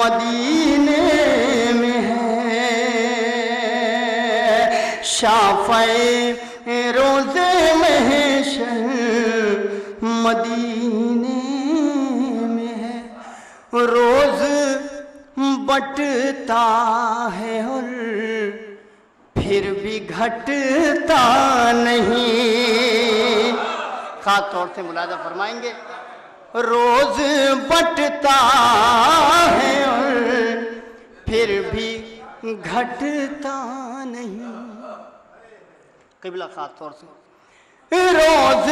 مدینے میں ہے، شافعِ روزے محشر مدینے میں ہے، روز بٹتا ہے اور پھر بھی گھٹتا نہیں، خاص طور سے ملاحظہ فرمائیں گے، روز بٹتا ہے اور پھر بھی گھٹتا نہیں، قبلہ خاص طور سے روز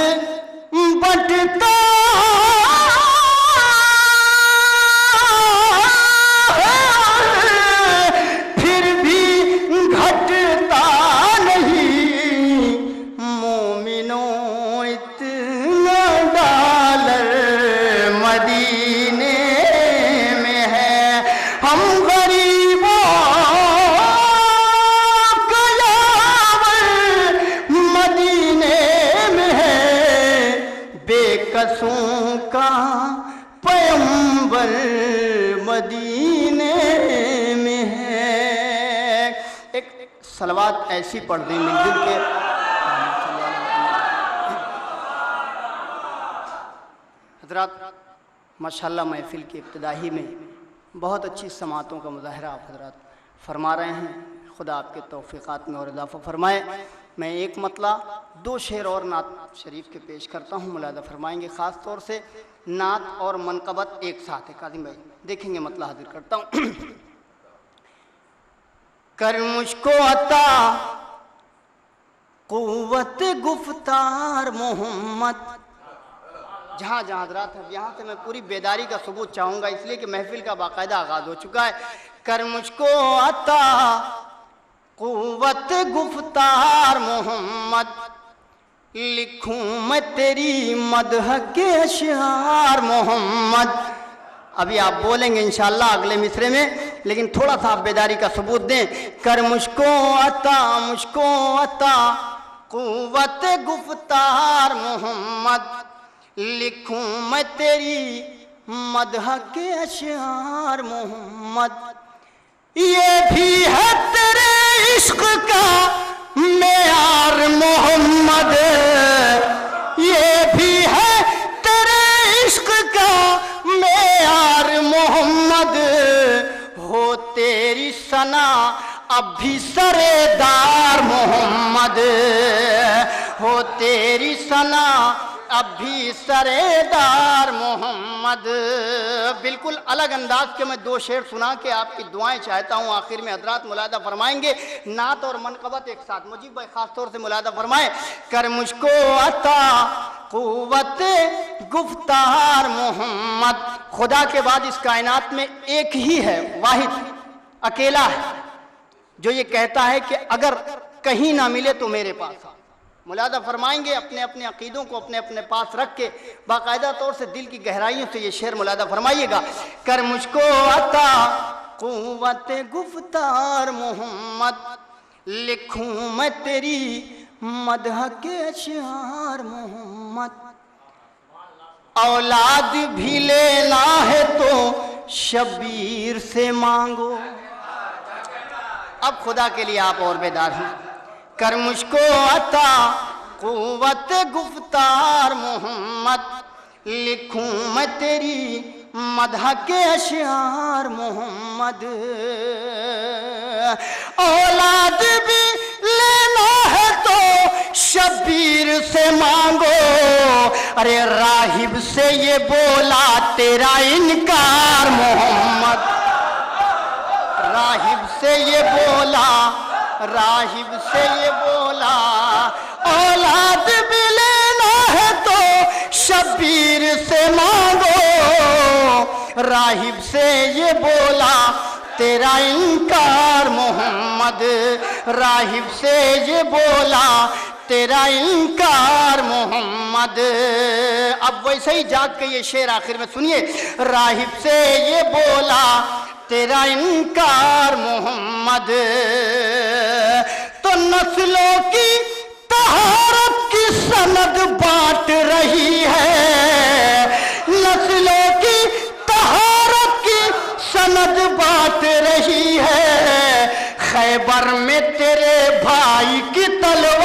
بٹتا پھر بھی گھٹتا نہیں، مومنوں اتنا ڈالر مدینے میں ہے، ہم غریبوں کا یاور مدینے میں ہے، بے کسوں کا پیغمبر مدینے میں ہے۔ ایک صلوات ایسی پڑھ دیں مل جل کے، حضرات ماشاءاللہ محفل کی ابتدائی میں بہت اچھی سماعتوں کا مظاہرہ آپ حضرات فرما رہے ہیں، خدا آپ کے توفیقات میں اور اضافہ فرمائے۔ میں ایک مطلع 2 شعر اور نعت شریف کے پیش کرتا ہوں، ملاحظہ فرمائیں گے، خاص طور سے نعت اور منقبت ایک ساتھ ہے۔ کاظم بھائی دیکھیں گے، مطلع حاضر کرتا ہوں۔ کر مجھ کو عطا قوت گفتار محمد، جہاں جہاں حضرات ہیں یہاں سے میں پوری بیداری کا ثبوت چاہوں گا، اس لیے کہ محفل کا باقاعدہ آغاز ہو چکا ہے۔ کر مجھ کو عطا قوت گفتار محمد، لکھوں میں تیری مدح کے اشعار محمد۔ ابھی آپ بولیں گے انشاءاللہ اگلے مصرے میں، لیکن تھوڑا سا آپ بیداری کا ثبوت دیں۔ کر مجھ کو عطا قوت گفتار محمد، لکھوں میں تیری مدح کے اشعار محمد، یہ بھی ہے تیرے عشق کا معیار محمد، یہ بھی ہے تیرے عشق کا معیار محمد، ہو تیری ثنا اب بھی سردار محمد، ہو تیری ثنا اب بھی سردار محمد۔ بالکل الگ انداز کے میں 2 شعر سنا کے آپ کی دعائیں چاہتا ہوں، آخر میں حضرات ملاحظہ فرمائیں گے، نعت اور منقبت ایک ساتھ۔ مجیب بھائی خاص طور سے ملاحظہ فرمائیں۔ کر مجھ کو عطا قوت گفتار محمد، خدا کے بعد اس کائنات میں ایک ہی ہے، واحد اکیلا ہے، جو یہ کہتا ہے کہ اگر کہیں نہ ملے تو میرے پاس آ۔ ملاحظہ فرمائیں گے، اپنے اپنے عقیدوں کو اپنے اپنے پاس رکھ کے باقاعدہ طور سے دل کی گہرائیوں سے یہ شعر ملاحظہ فرمائیے گا۔ کر مجھ کو عطا قوت گفتار محمد، لکھوں میں تیری مدح کے اشعار محمد، اولاد بھی لینا ہے تو شبیر سے مانگو۔ اب خدا کے لیے آپ اور بیدار ہیں۔ کر مجھ کو عطا قوت گفتار محمد، لکھوں میں تیری مدح کے اشعار محمد، اولاد بھی لینا ہے تو شبیر سے مانگو، ارے راہب سے یہ بولا تیرا انکار محمد، راہب سے یہ بولا، راہب سے یہ بولا، اولاد بھی لینا ہے تو شبیر سے مانگو، راہب سے یہ بولا تیرا انکار محمد، راہب سے یہ بولا تیرا انکار محمد۔ اب ویسے ہی جاگ کے یہ شعر آخر میں سنیے، راہب سے یہ بولا تیرا انکار محمد، تو نسلوں کی طہارت کی سند بانٹ رہی ہے، نسلوں کی طہارت کی سند بات رہی ہے، خیبر میں تیرے بھائی کی تلوار